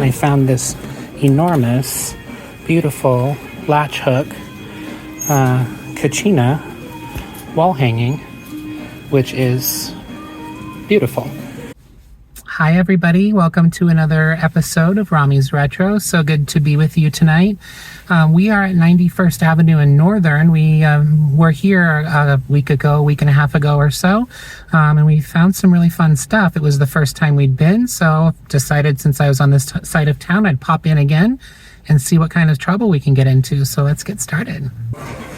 I found this enormous, beautiful latch hook Kachina wall hanging, which is beautiful. Hi everybody, welcome to another episode of Rami's Retro. So good to be with you tonight. We are at 91st Avenue in Northern. We were here a week and a half ago or so, and we found some really fun stuff. It was the first time we'd been, so decided since I was on this side of town, I'd pop in again and see what kind of trouble we can get into. So let's get started.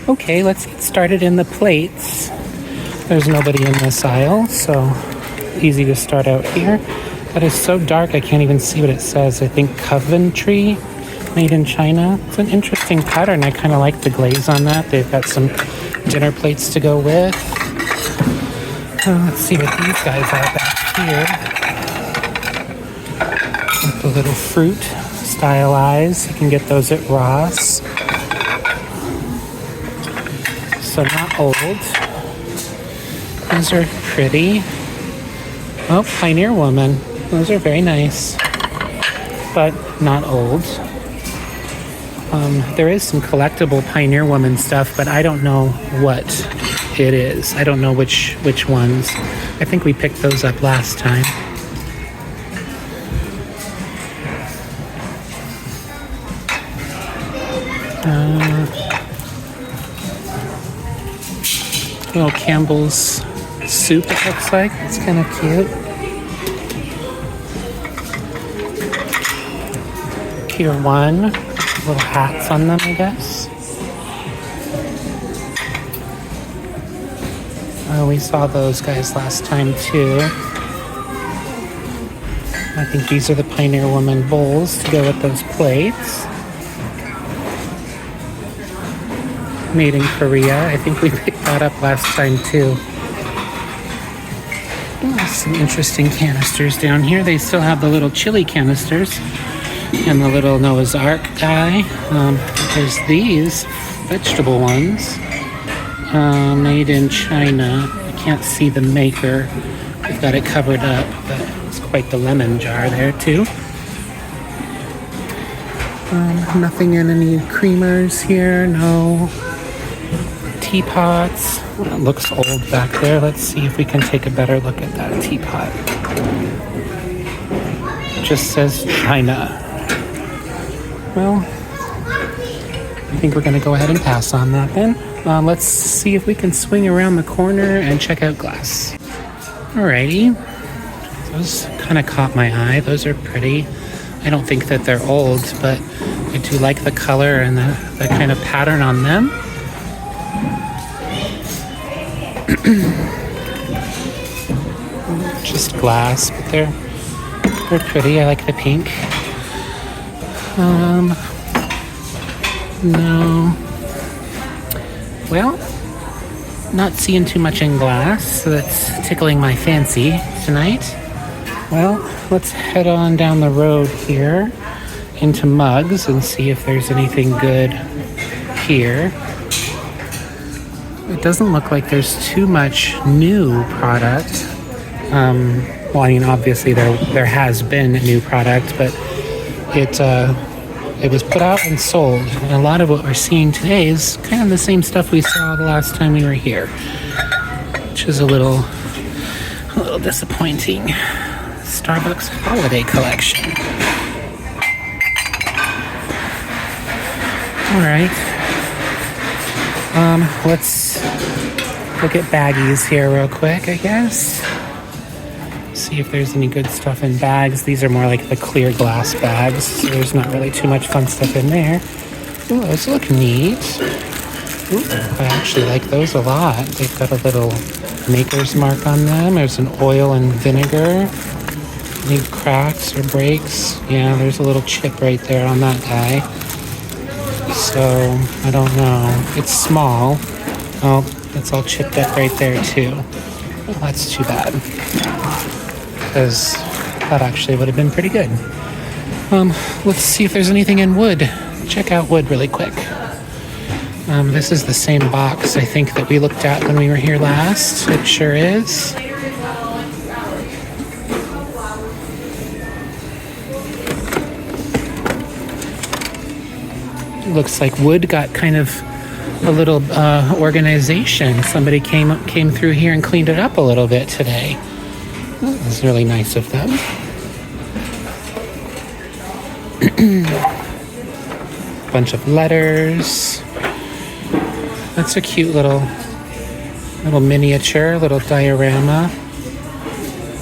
Okay, let's get started in the plates. There's nobody in this aisle, so easy to start out here. That is so dark I can't even see what it says. I think Coventry, made in China. It's an interesting pattern. I kind of like the glaze on that. They've got some dinner plates to go with. Let's see what these guys are back here. With the little fruit stylized. You can get those at Ross. So not old. These are pretty. Oh, Pioneer Woman. Those are very nice, but not old. There is some collectible Pioneer Woman stuff, but I don't know what it is. I don't know which ones. I think we picked those up last time. Little Campbell's soup, it looks like. It's kind of cute. Pier 1. Little hats on them, I guess. We saw those guys last time too. I think these are the Pioneer Woman bowls to go with those plates. Made in Korea. I think we picked that up last time too. Some interesting canisters down here. They still have the little chili canisters and the little Noah's Ark guy. There's these vegetable ones made in China. I can't see the maker. We've got it covered up, but it's quite the lemon jar there too. Nothing in any creamers here. No teapots. It looks old back there. Let's see if we can take a better look at that teapot. It just says China. Well, I think we're going to go ahead and pass on that then. Let's see if we can swing around the corner and check out glass. Alrighty. Those kind of caught my eye. Those are pretty. I don't think that they're old, but I do like the color and the kind of pattern on them. Just glass, but they're pretty. I like the pink. No. Well, not seeing too much in glass, so that's tickling my fancy tonight. Well, let's head on down the road here into mugs and see if there's anything good here. It doesn't look like there's too much new product. Well, I mean, obviously there has been new product, but it was put out and sold. And a lot of what we're seeing today is kind of the same stuff we saw the last time we were here, which is a little disappointing. Starbucks holiday collection. All right. Let's look at baggies here real quick, I guess. See if there's any good stuff in bags. These are more like the clear glass bags, so there's not really too much fun stuff in there. Ooh, those look neat. Ooh, I actually like those a lot. They've got a little maker's mark on them. There's an oil and vinegar. Any cracks or breaks? Yeah, there's a little chip right there on that guy. So, I don't know. It's small. Oh, it's all chipped up right there too. Well, that's too bad. Because that actually would have been pretty good. Let's see if there's anything in wood. Check out wood really quick. This is the same box, I think, that we looked at when we were here last. It sure is. looks like wood got kind of a little organization. Somebody came through here and cleaned it up a little bit today. That was really nice of them. Bunch of letters. That's a cute little miniature, little diorama.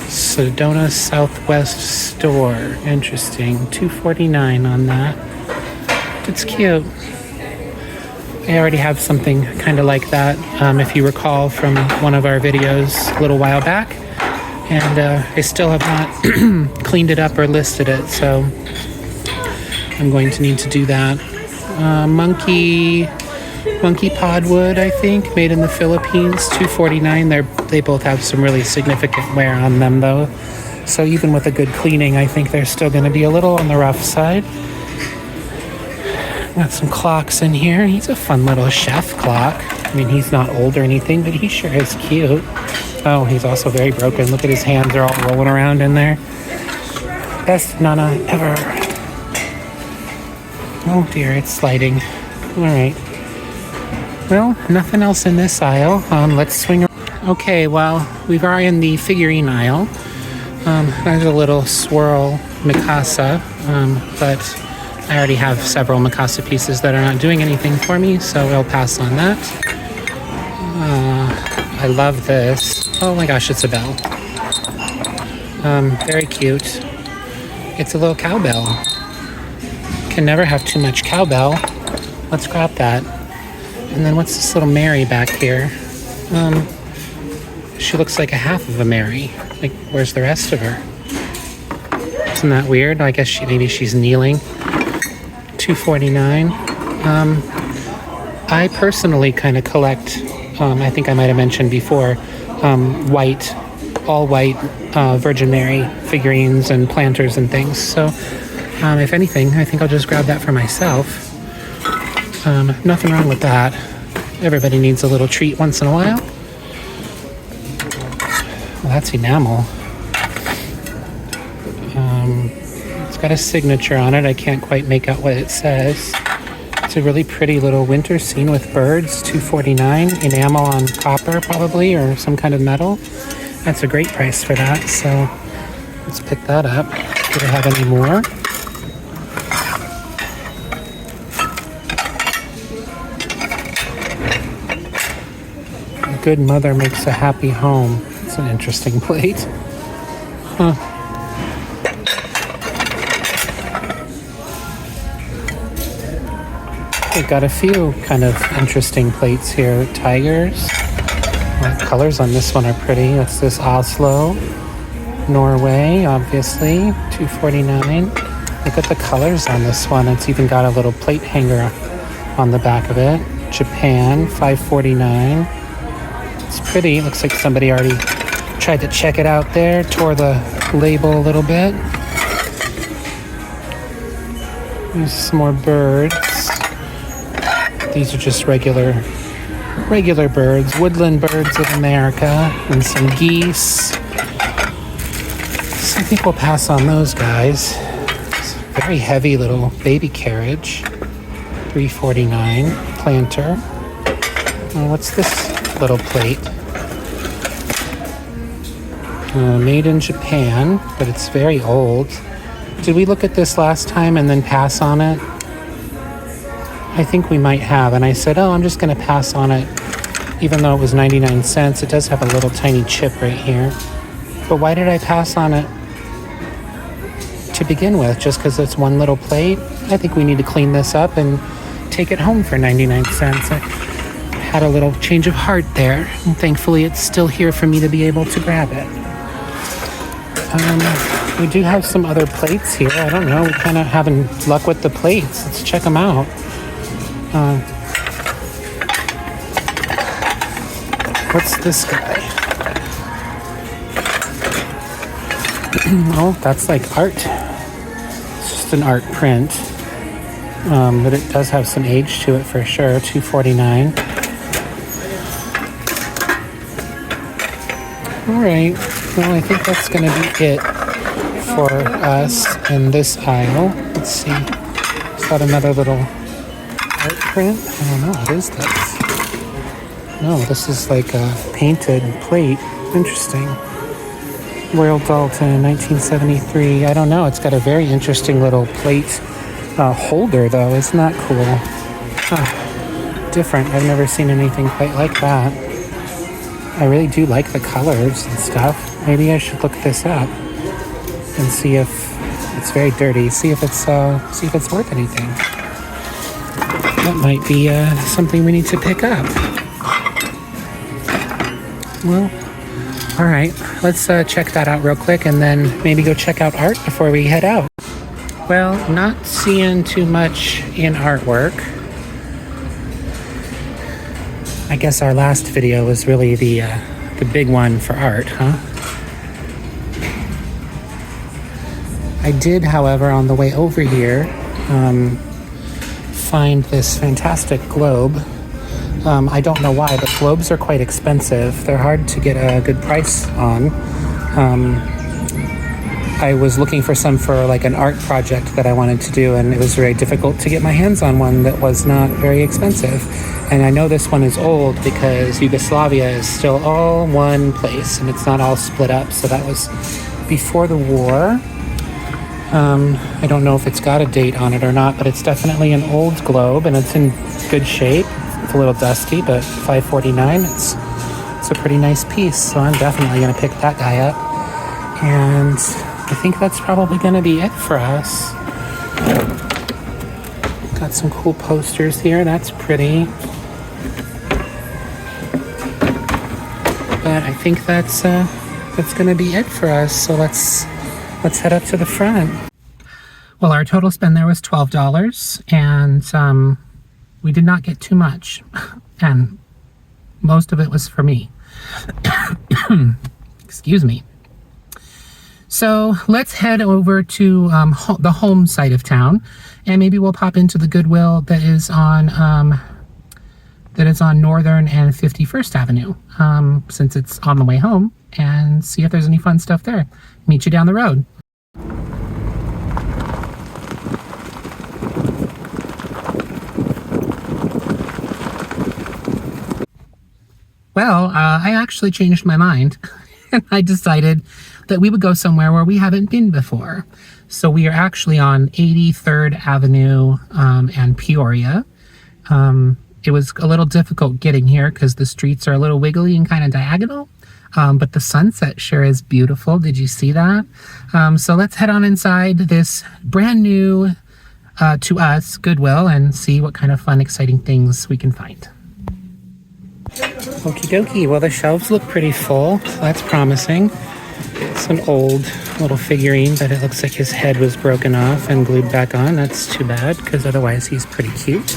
Sedona Southwest Store. Interesting. $2.49 on that. It's cute. I already have something kind of like that, if you recall from one of our videos a little while back. And I still have not cleaned it up or listed it, so I'm going to need to do that. Monkey podwood, I think, made in the Philippines, $2.49. They both have some really significant wear on them, though. So even with a good cleaning, I think they're still going to be a little on the rough side. Got some clocks in here. He's a fun little chef clock. I mean, he's not old or anything, but he sure is cute. Oh, he's also very broken. Look at his hands. They're all rolling around in there. Best Nana ever. Oh dear, it's sliding. All right. Well, nothing else in this aisle. Let's swing around. Okay, well, we are in the figurine aisle. There's a little swirl Mikasa, but I already have several Mikasa pieces that are not doing anything for me, so I'll pass on that. I love this. Oh my gosh, it's a bell. Very cute. It's a little cowbell. Can never have too much cowbell. Let's grab that. And then what's this little Mary back here? She looks like a half of a Mary. Like, where's the rest of her? Isn't that weird? I guess maybe she's kneeling. $2.49. I personally kind of collect, I think I might have mentioned before, all white Virgin Mary figurines and planters and things. So if anything, I think I'll just grab that for myself. Nothing wrong with that. Everybody needs a little treat once in a while. Well, that's Enamel. It's got a signature on it. I can't quite make out what it says. It's a really pretty little winter scene with birds. $2.49. Enamel on copper, probably, or some kind of metal. That's a great price for that. So let's pick that up. Do they have any more? A good mother makes a happy home. It's an interesting plate. Huh. They've got a few kind of interesting plates here. Tigers. The colors on this one are pretty. That's this Oslo. Norway, obviously. $2.49. Look at the colors on this one. It's even got a little plate hanger on the back of it. Japan, $5.49. It's pretty. It looks like somebody already tried to check it out there. Tore the label a little bit. There's some more birds. These are just regular birds, woodland birds of America, and some geese. So I think we'll pass on those guys. It's a very heavy little baby carriage, $3.49. Planter. What's this little plate? Made in Japan, but it's very old. Did we look at this last time and then pass on it? I think we might have, and I said, oh, I'm just going to pass on it, even though it was 99 cents. It does have a little tiny chip right here. But why did I pass on it to begin with? Just because it's one little plate? I think we need to clean this up and take it home for 99 cents. I had a little change of heart there, and thankfully it's still here for me to be able to grab it. We do have some other plates here. I don't know, we're kind of having luck with the plates. Let's check them out. What's this guy? Oh, that's like art. It's just an art print. But it does have some age to it for sure. $2.49. All right. Well, I think that's going to be it for us in this aisle. Let's see. It's got another little print? I don't know. What is this? No, this is like a painted plate. Interesting. Royal Dalton, 1973. I don't know. It's got a very interesting little plate holder, though. Isn't that cool? Huh. Different. I've never seen anything quite like that. I really do like the colors and stuff. Maybe I should look this up and see if it's very dirty. See if it's worth anything. That might be something we need to pick up. Well, all right. Let's check that out real quick and then maybe go check out art before we head out. Well, not seeing too much in artwork. I guess our last video was really the big one for art, huh? I did, however, on the way over here, find this fantastic globe. I don't know why, but globes are quite expensive. They're hard to get a good price on. I was looking for some for like an art project that I wanted to do, and it was very difficult to get my hands on one that was not very expensive. And I know this one is old because Yugoslavia is still all one place and it's not all split up. So that was before the war. I don't know if it's got a date on it or not, but it's definitely an old globe and it's in good shape. It's a little dusty, but $5.49. It's a pretty nice piece. So I'm definitely going to pick that guy up. And I think that's probably going to be it for us. Got some cool posters here. That's pretty. But I think that's going to be it for us. So let's head up to the front. Well, our total spend there was $12, and we did not get too much, and most of it was for me. Excuse me. So let's head over to the home side of town, and maybe we'll pop into the Goodwill that is on Northern and 51st Avenue, since it's on the way home, and see if there's any fun stuff there. Meet you down the road. Well, I actually changed my mind, and I decided that we would go somewhere where we haven't been before. So we are actually on 83rd Avenue and Peoria. It was a little difficult getting here because the streets are a little wiggly and kind of diagonal, but the sunset sure is beautiful. Did you see that? So let's head on inside this brand new, to us, Goodwill, and see what kind of fun, exciting things we can find. Okie dokie. Well, the shelves look pretty full, so that's promising. It's an old little figurine, but it looks like his head was broken off and glued back on. That's too bad, because otherwise he's pretty cute.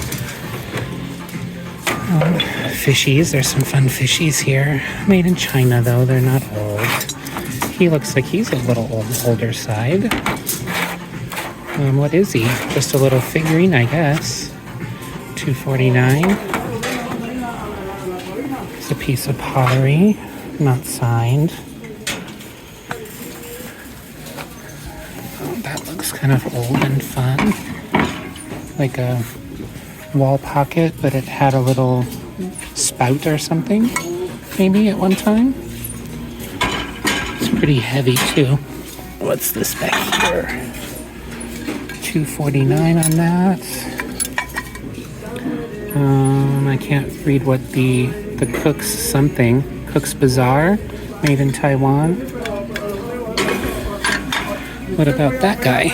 Fishies. There's some fun fishies here. Made in China, though. They're not old. He looks like he's a little older side. What is he? Just a little figurine, I guess. $2.49. It's a piece of pottery, not signed. Oh, that looks kind of old and fun. Like a wall pocket, but it had a little spout or something, maybe at one time. It's pretty heavy too. What's this back here? $2.49 on that. I can't read what the Cook's Bazaar, made in Taiwan. What about that guy?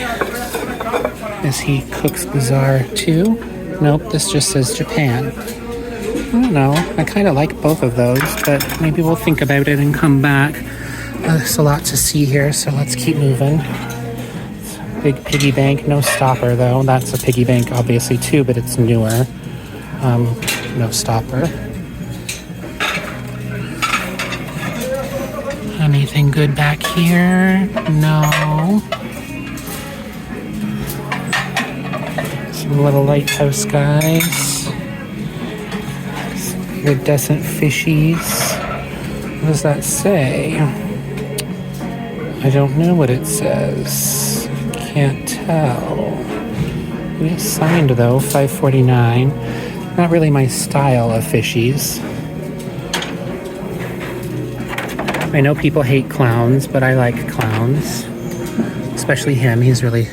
Is he Cook's Bazaar too? Nope, this just says Japan. I don't know. I kind of like both of those, but maybe we'll think about it and come back. There's a lot to see here, so let's keep moving. It's a big piggy bank, no stopper though. That's a piggy bank obviously too, but it's newer. No stopper. Anything good back here? No. Some little lighthouse guys. Some iridescent fishies. What does that say? I don't know what it says. Can't tell. It is signed though, $5.49. Not really my style of fishies. I know people hate clowns, but I like clowns. Especially him, he's really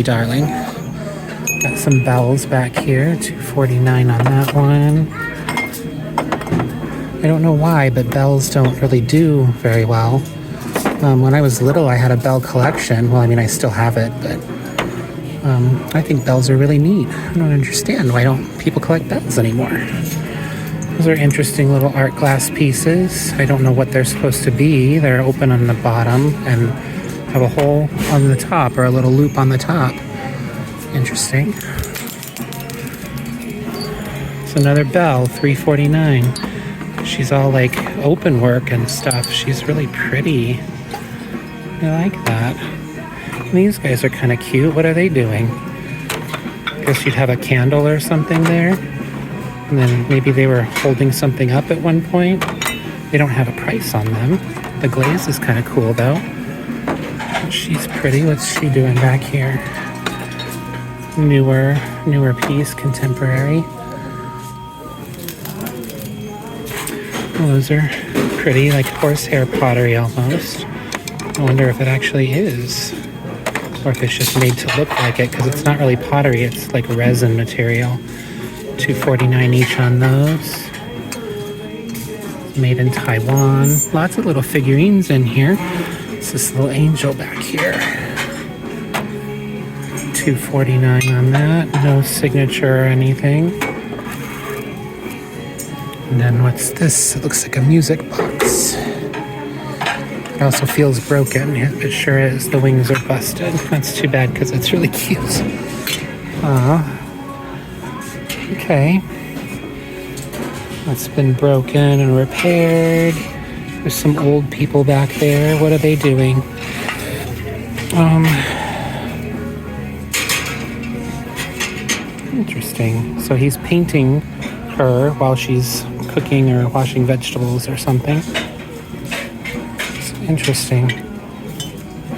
darling. Got some bells back here, $2.49 on that one. I don't know why, but bells don't really do very well. When I was little, I had a bell collection. Well, I mean, I still have it, but I think bells are really neat. I don't understand why don't people collect bells anymore. Those are interesting little art glass pieces. I don't know what they're supposed to be. They're open on the bottom and have a hole on the top, or a little loop on the top. Interesting. It's another bell, $3.49. She's all like open work and stuff. She's really pretty. I like that. And these guys are kind of cute. What are they doing? Guess you'd have a candle or something there. And then maybe they were holding something up at one point. They don't have a price on them. The glaze is kind of cool though. She's pretty. What's she doing back here? Newer piece, contemporary. Well, those are pretty, like horsehair pottery almost. I wonder if it actually is, or if it's just made to look like it, because it's not really pottery, it's like resin material. $2.49 each on those. Made in Taiwan. Lots of little figurines in here. It's this little angel back here. $2.49 on that. No signature or anything. And then what's this? It looks like a music box. It also feels broken. Yeah, it sure is. The wings are busted. That's too bad because it's really cute. Okay. It's been broken and repaired. There's some old people back there. What are they doing? Interesting. So he's painting her while she's cooking or washing vegetables or something. It's interesting.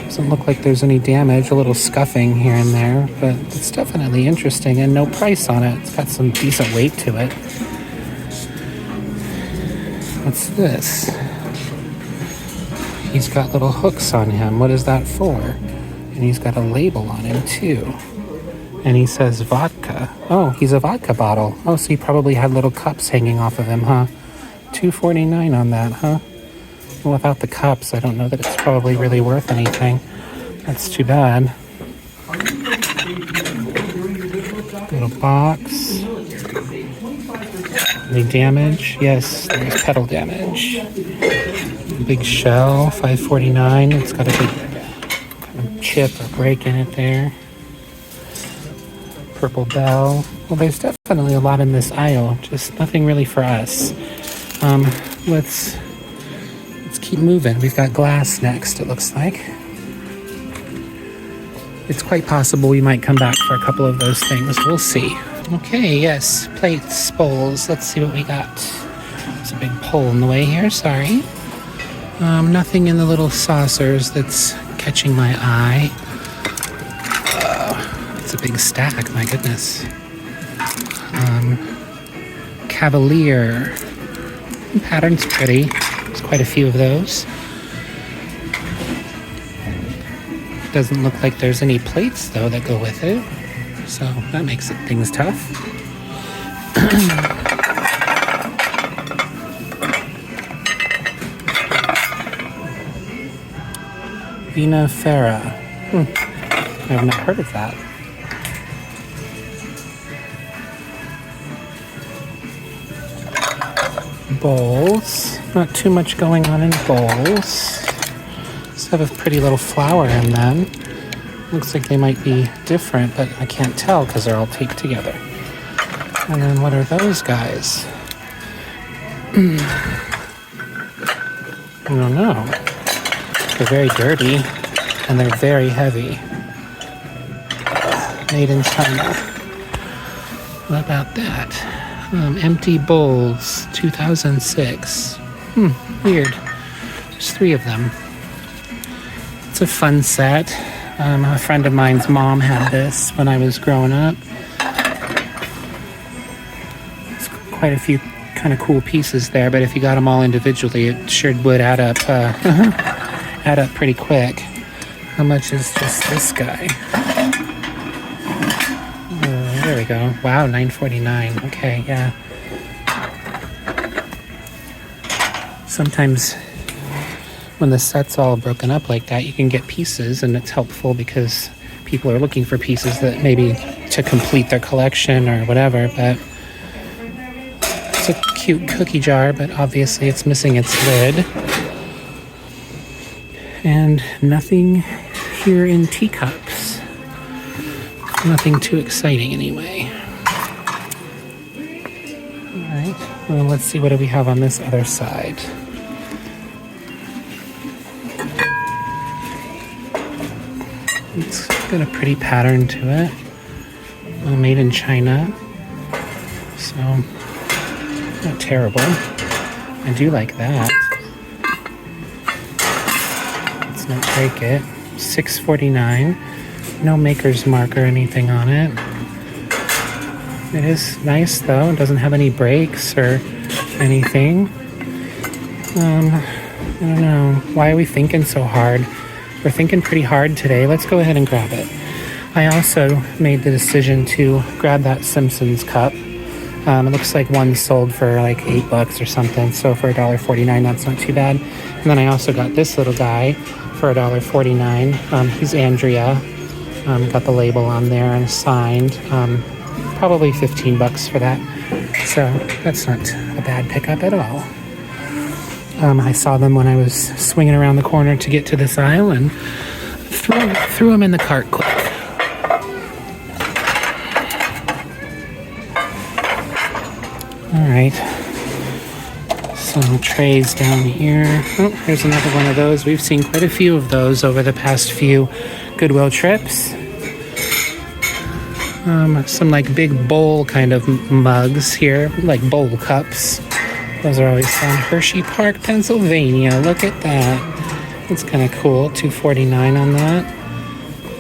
Doesn't look like there's any damage, a little scuffing here and there, but it's definitely interesting and no price on it. It's got some decent weight to it. What's this? He's got little hooks on him. What is that for? And he's got a label on him too. And he says vodka. Oh, he's a vodka bottle. Oh, so he probably had little cups hanging off of him, huh? $2.49 on that, huh? Well, without the cups, I don't know that it's probably really worth anything. That's too bad. Little box. Any damage? Yes, there's pedal damage. Big shell, $5.49. It's got a big kind of chip or break in it there. Purple bell. Well, there's definitely a lot in this aisle, just nothing really for us. Let's keep moving. We've got glass next, it looks like. It's quite possible we might come back for a couple of those things. We'll see. Okay, yes, plates, bowls. Let's see what we got. There's a big pole in the way here, sorry. Nothing in the little saucers that's catching my eye. It's a big stack, my goodness. Cavalier. The pattern's pretty. There's quite a few of those. Doesn't look like there's any plates, though, that go with it. So that makes things tough. Vina Ferra. I have not heard of that. Bowls. Not too much going on in bowls. Just have a pretty little flower in them. Looks like they might be different, but I can't tell because they're all taped together. And then what are those guys? I don't know. They're very dirty and they're very heavy. Made in China. What about that? Empty bowls, 2006. Weird. There's 3 of them. It's a fun set. A friend of mine's mom had this when I was growing up. quite a few kind of cool pieces there, but if you got them all individually, it sure would add up, add up pretty quick. How much is just this guy? There we go. Wow, $9.49. Okay, yeah. Sometimes when the set's all broken up like that, you can get pieces, and it's helpful because people are looking for pieces that maybe to complete their collection or whatever. But it's a cute cookie jar, but obviously it's missing its lid. And nothing here in teacups. Nothing too exciting anyway. Alright, well, let's see what do we have on this other side. It's got a pretty pattern to it. Well, made in China. So, not terrible. I do like that. Let's not break it. $6.49. No maker's mark or anything on it. It is nice though. It doesn't have any breaks or anything. I don't know. Why are we thinking so hard? We're thinking pretty hard today. Let's go ahead and grab it. I also made the decision to grab that Simpsons cup. It looks like one sold for like $8 or something. So for $1.49, that's not too bad. And then I also got this little guy for $1.49. He's Andrea. Got the label on there and signed. Probably $15 for that. So that's not a bad pickup at all. I saw them when I was swinging around the corner to get to this aisle and threw them in the cart quick. All right. Some trays down here. Oh, here's another one of those. We've seen quite a few of those over the past few Goodwill trips. Some like big bowl kind of mugs here, like bowl cups. Those are always fun. Hershey Park, Pennsylvania. Look at that. That's kind of cool. $2.49 on that.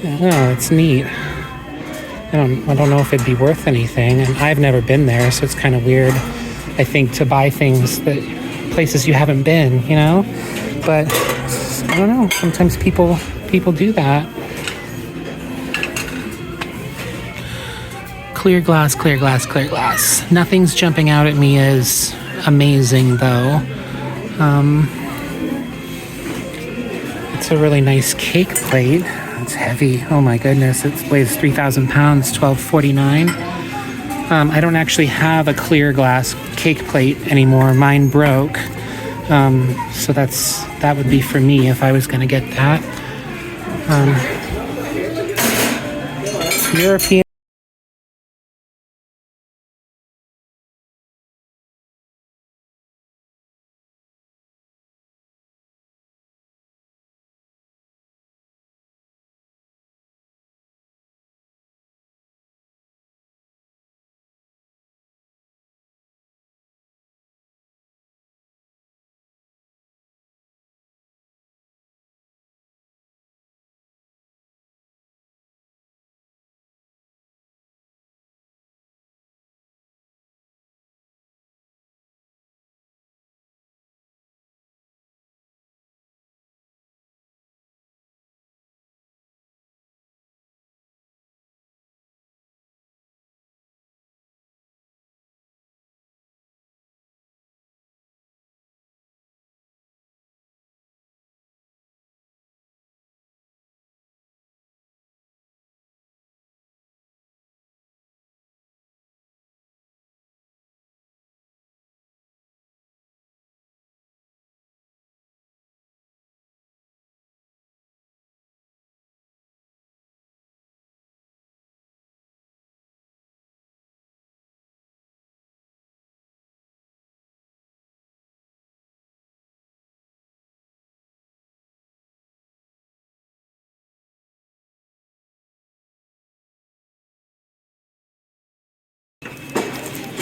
Oh, it's neat. I don't know if it'd be worth anything, and I've never been there, so it's kind of weird, I think, to buy things that places you haven't been, you know? But I don't know. Sometimes people do that. Clear glass, clear glass, clear glass. Nothing's jumping out at me as amazing though. It's a really nice cake plate. It's heavy. Oh my goodness. It weighs 3,000 pounds, $12.49. I don't actually have a clear glass cake plate anymore. Mine broke. So that would be for me if I was going to get that. European.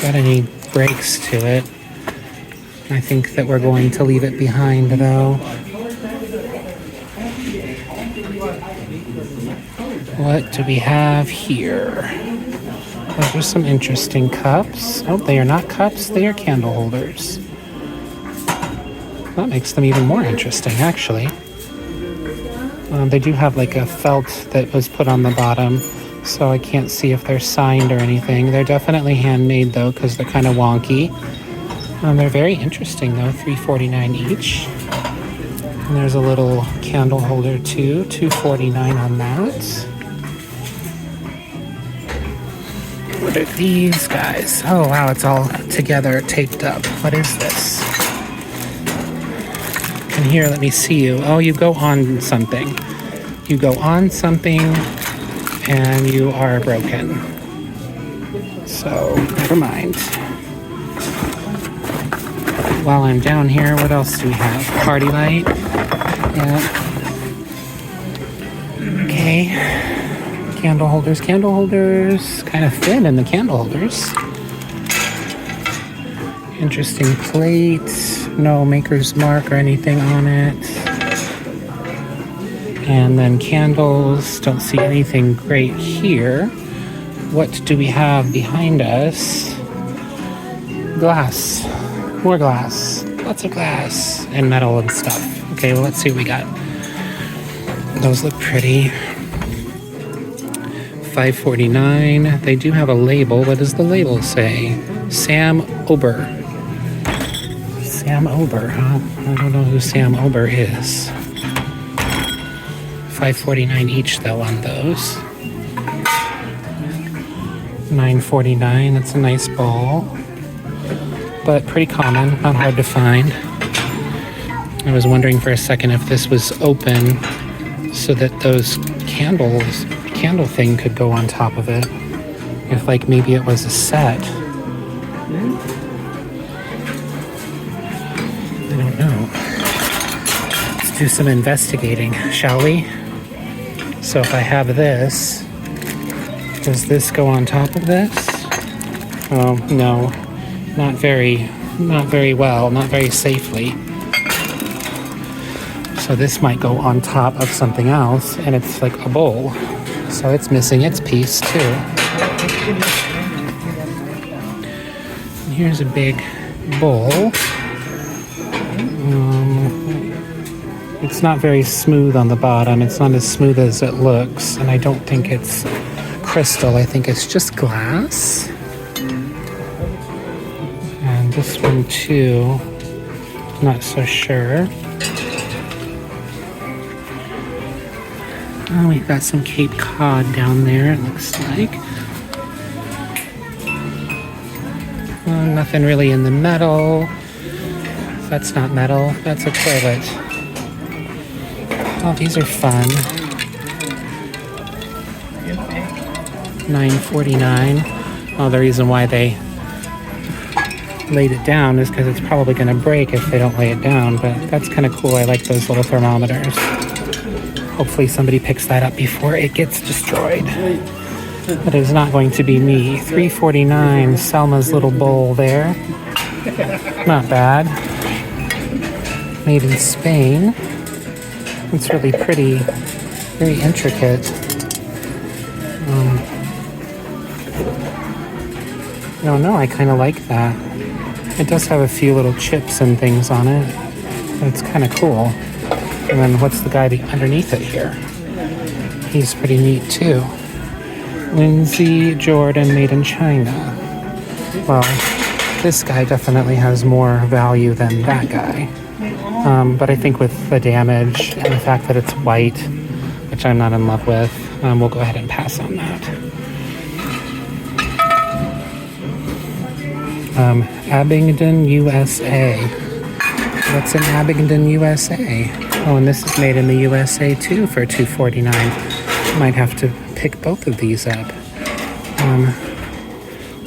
Got any breaks to it. I think that we're going to leave it behind though. What do we have here? Those are some interesting cups. Oh, they are not cups, they are candle holders. That makes them even more interesting, actually. They do have like a felt that was put on the bottom, so I can't see if they're signed or anything. They're definitely handmade though, because they're kind of wonky. They're very interesting though, $3.49 each. And there's a little candle holder too, $2.49 on that. What are these guys? Oh wow, it's all together, taped up. What is this? And here, let me see you. Oh, you go on something. You go on something and you are broken. So, never mind. While I'm down here, what else do we have? Party light. Yeah. Okay. Candle holders. Candle holders. Kind of thin in the candle holders. Interesting plate. No maker's mark or anything on it. And then candles. Don't see anything great here. What do we have behind us? Glass. More glass. Lots of glass. And metal and stuff. Okay, well, let's see what we got. Those look pretty. $5.49. They do have a label. What does the label say? Sam Ober. Sam Ober, huh? I don't know who Sam Ober is. $5.49 each, though, on those. $9.49. That's a nice bowl. But pretty common, not hard to find. I was wondering for a second if this was open so that those candle thing could go on top of it. If like maybe it was a set. I don't know. Let's do some investigating, shall we? So if I have this, does this go on top of this? Oh, no. Not very well, not very safely. So this might go on top of something else, and it's like a bowl. So it's missing its piece too. And here's a big bowl. It's not very smooth on the bottom. It's not as smooth as it looks, and I don't think it's crystal. I think it's just glass. And this one too, not so sure. Oh, we've got some Cape Cod down there, it looks like. Nothing really in the metal. That's not metal, that's a toilet. Oh, these are fun. $9.49. Oh, the reason why they laid it down is because it's probably going to break if they don't lay it down, but that's kind of cool. I like those little thermometers. Hopefully somebody picks that up before it gets destroyed. But it's not going to be me. $3.49, Selma's little bowl there. Not bad. Made in Spain. It's really pretty, very intricate. I don't know, I kind of like that. It does have a few little chips and things on it. But it's kind of cool. And then what's the guy underneath it here? He's pretty neat too. Lindsay Jordan, made in China. Well, this guy definitely has more value than that guy. But I think with the damage and the fact that it's white, which I'm not in love with, we'll go ahead and pass on that. Abingdon, USA. What's in Abingdon, USA? Oh, and this is made in the USA too for $2.49. Might have to pick both of these up.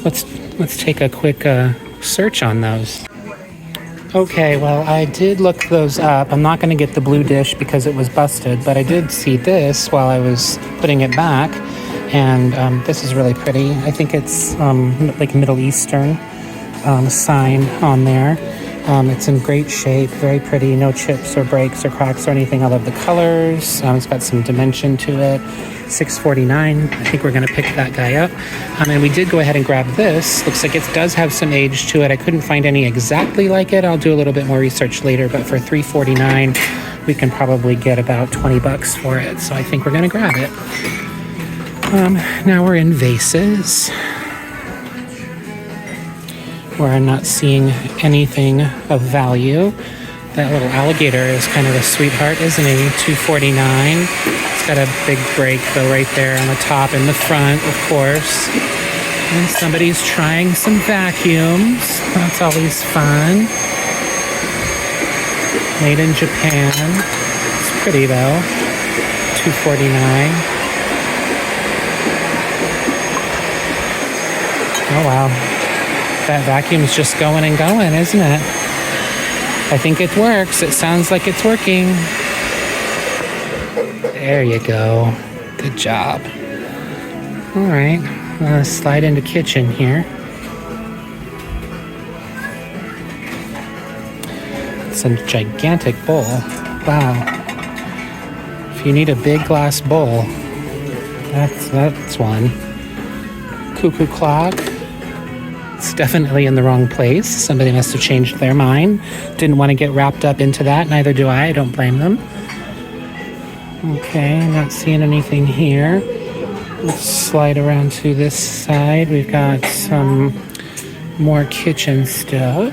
Let's take a quick search on those. Okay, well, I did look those up. I'm not going to get the blue dish because it was busted, but I did see this while I was putting it back, and this is really pretty. I think it's like Middle Eastern sign on there, It's in great shape, very pretty, no chips or breaks or cracks or anything. I love the colors. It's got some dimension to it. $6.49. I think we're going to pick that guy up. And we did go ahead and grab this. Looks like it does have some age to it. I couldn't find any exactly like it. I'll do a little bit more research later, but for $3.49, we can probably get about $20 for it. So I think we're going to grab it. Now we're in vases, where I'm not seeing anything of value. That little alligator is kind of a sweetheart, isn't he? $2.49. It's got a big break though right there on the top and the front, of course. And somebody's trying some vacuums. That's always fun. Made in Japan. It's pretty though. $2.49. Oh wow. That vacuum's just going and going, isn't it? I think it works. It sounds like it's working. There you go. Good job. All right. Let's slide into kitchen here. It's a gigantic bowl. Wow. If you need a big glass bowl, that's one. Cuckoo clock. It's definitely in the wrong place. Somebody must have changed their mind. Didn't want to get wrapped up into that. Neither do I. I don't blame them. Okay, not seeing anything here. Let's slide around to this side. We've got some more kitchen stuff.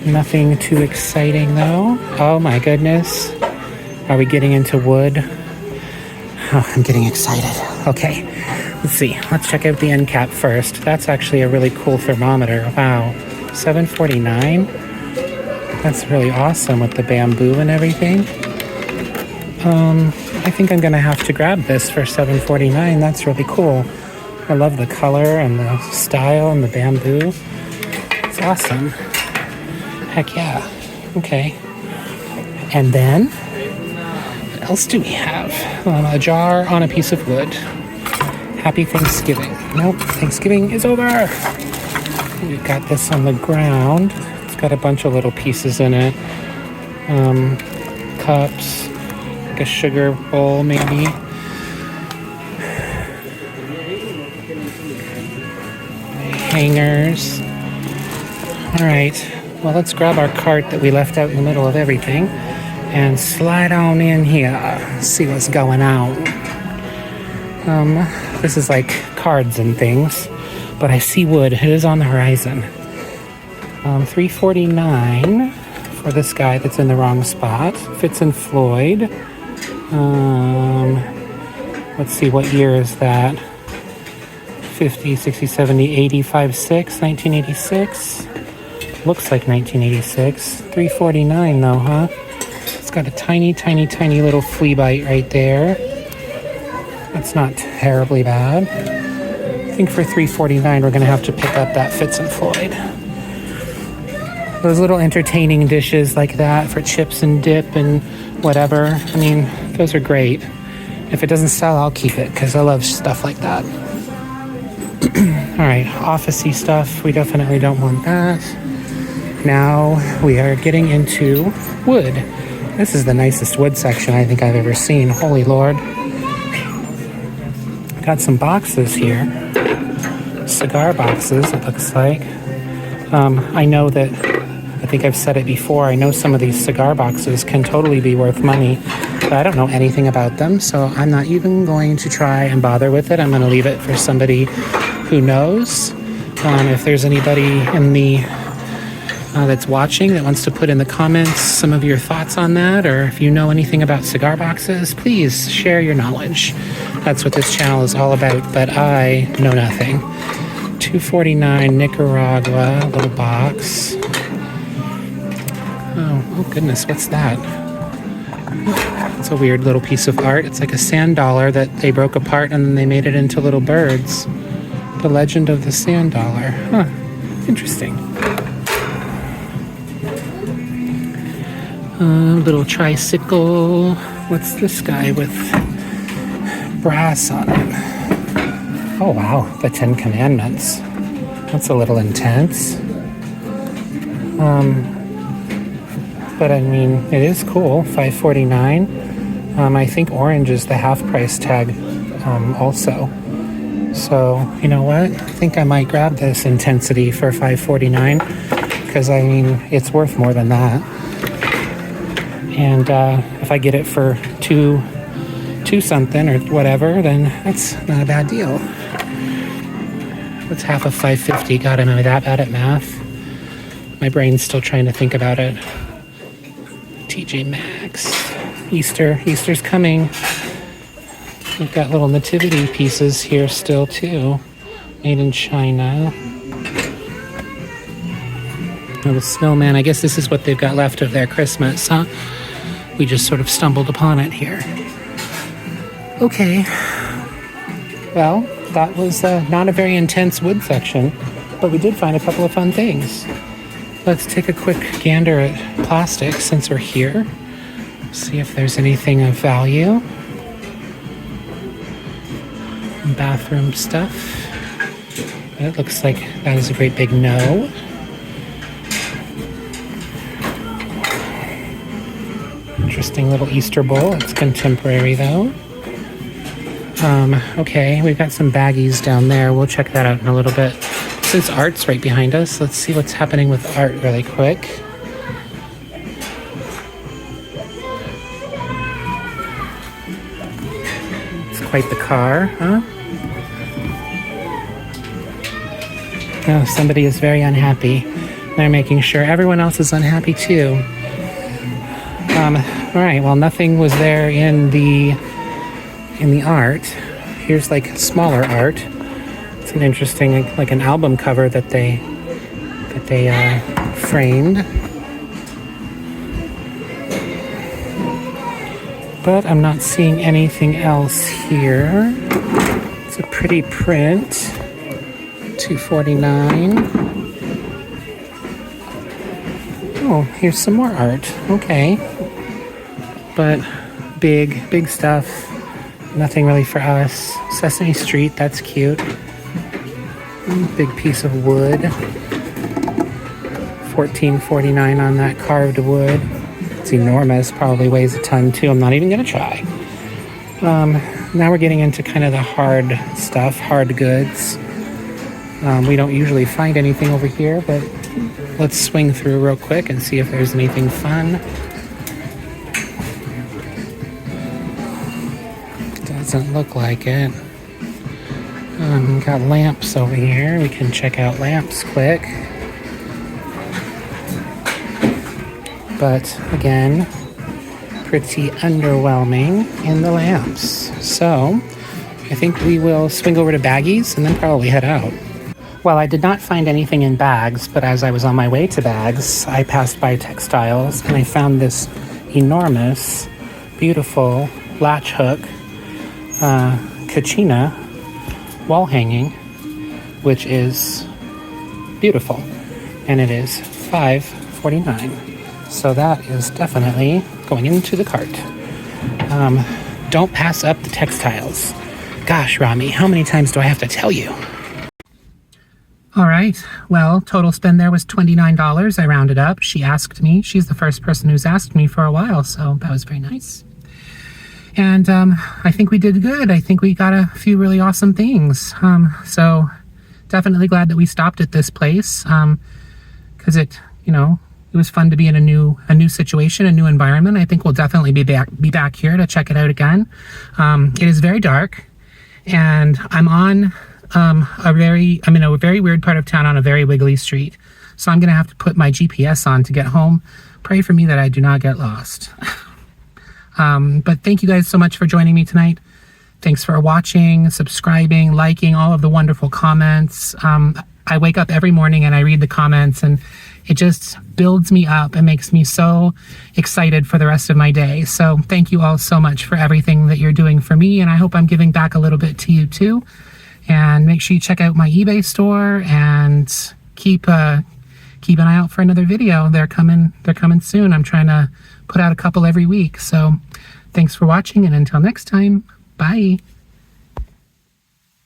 Nothing too exciting though. Oh my goodness. Are we getting into wood? Oh, I'm getting excited. Okay. Let's see. Let's check out the end cap first. That's actually a really cool thermometer. Wow. $7.49. That's really awesome with the bamboo and everything. I think I'm going to have to grab this for $7.49. That's really cool. I love the color and the style and the bamboo. It's awesome. Heck yeah. Okay. And then, what else do we have? A jar on a piece of wood. Happy Thanksgiving. Nope, Thanksgiving is over. We've got this on the ground. It's got a bunch of little pieces in it. Cups, like a sugar bowl maybe. Hangers. All right, well, let's grab our cart that we left out in the middle of everything and slide on in here, see what's going on. This is like cards and things, but I see wood. It is on the horizon. $3.49 for this guy that's in the wrong spot. Fitz and Floyd. Let's see, what year is that? 50, 60, 70, 85, 6, 1986. Looks like 1986. $3.49 though, huh? It's got a tiny, tiny, tiny little flea bite right there. That's not terribly bad. I think for $3.49 we're going to have to pick up that Fitz and Floyd. Those little entertaining dishes like that for chips and dip and whatever. I mean, those are great. If it doesn't sell, I'll keep it because I love stuff like that. All right, office-y stuff. We definitely don't want that. Now we are getting into wood. This is the nicest wood section I think I've ever seen. Holy Lord. Got some boxes here. Cigar boxes, it looks like. I know that, I think I've said it before, I know some of these cigar boxes can totally be worth money, but I don't know anything about them, so I'm not even going to try and bother with it. I'm going to leave it for somebody who knows. If there's anybody in the that's watching that wants to put in the comments some of your thoughts on that, or if you know anything about cigar boxes, please share your knowledge. That's what this channel is all about, but I know nothing. $2.49 Nicaragua, little box. Oh goodness, what's that? It's a weird little piece of art. It's like a sand dollar that they broke apart and then they made it into little birds. The Legend of the Sand Dollar. Huh, interesting. Little tricycle. What's this guy with brass on it? Oh wow, the 10 Commandments. That's a little intense. But I mean, it is cool. $5.49. I think orange is the half price tag also. So, you know what? I think I might grab this intensity for $5.49 because, I mean, it's worth more than that. And if I get it for two something or whatever, then that's not a bad deal. What's half of $5.50? God, am I that bad at math? My brain's still trying to think about it. TJ Maxx. Easter's coming. We've got little nativity pieces here still too. Made in China. Oh, the snowman. I guess this is what they've got left of their Christmas, huh? We just sort of stumbled upon it here. Okay. Well, that was not a very intense wood section, but we did find a couple of fun things. Let's take a quick gander at plastic since we're here. See if there's anything of value. Bathroom stuff. It looks like that is a great big no. Interesting little Easter bowl. It's contemporary though. Okay, we've got some baggies down there. We'll check that out in a little bit. Since art's right behind us, let's see what's happening with art really quick. It's quite the car, huh? Oh, somebody is very unhappy. They're making sure everyone else is unhappy too. All right, well, nothing was there in the art. Here's like smaller art. It's an interesting, like an album cover that they framed. But I'm not seeing anything else here. It's a pretty print. $2.49. Oh, here's some more art. Okay. But big stuff. Nothing really for us. Sesame Street, that's cute. Big piece of wood. $14.49 on that carved wood. It's enormous, probably weighs a ton too. I'm not even gonna try. Now we're getting into kind of the hard stuff, hard goods. We don't usually find anything over here, but let's swing through real quick and see if there's anything fun. Doesn't look like it. We've got lamps over here. We can check out lamps quick. But again, pretty underwhelming in the lamps. So I think we will swing over to baggies and then probably head out. Well, I did not find anything in bags, but as I was on my way to bags, I passed by textiles and I found this enormous, beautiful latch hook Kachina wall hanging, which is beautiful, and it is $5.49. So that is definitely going into the cart. Don't pass up the textiles. Gosh, Rami, how many times do I have to tell you? All right, well, total spend there was $29. I rounded up. She asked me. She's the first person who's asked me for a while, so that was very nice. And I think we did good. I think we got a few really awesome things. So definitely glad that we stopped at this place because it was fun to be in a new situation, a new environment. I think we'll definitely be back here to check it out again. It is very dark, and I'm in a very weird part of town on a very wiggly street. So I'm gonna have to put my GPS on to get home. Pray for me that I do not get lost. But thank you guys so much for joining me tonight. Thanks for watching, subscribing, liking, all of the wonderful comments. I wake up every morning and I read the comments, and it just builds me up and makes me so excited for the rest of my day. So thank you all so much for everything that you're doing for me, and I hope I'm giving back a little bit to you too. And make sure you check out my eBay store and keep an eye out for another video. They're coming soon. I'm trying to put out a couple every week. So thanks for watching, and until next time, bye.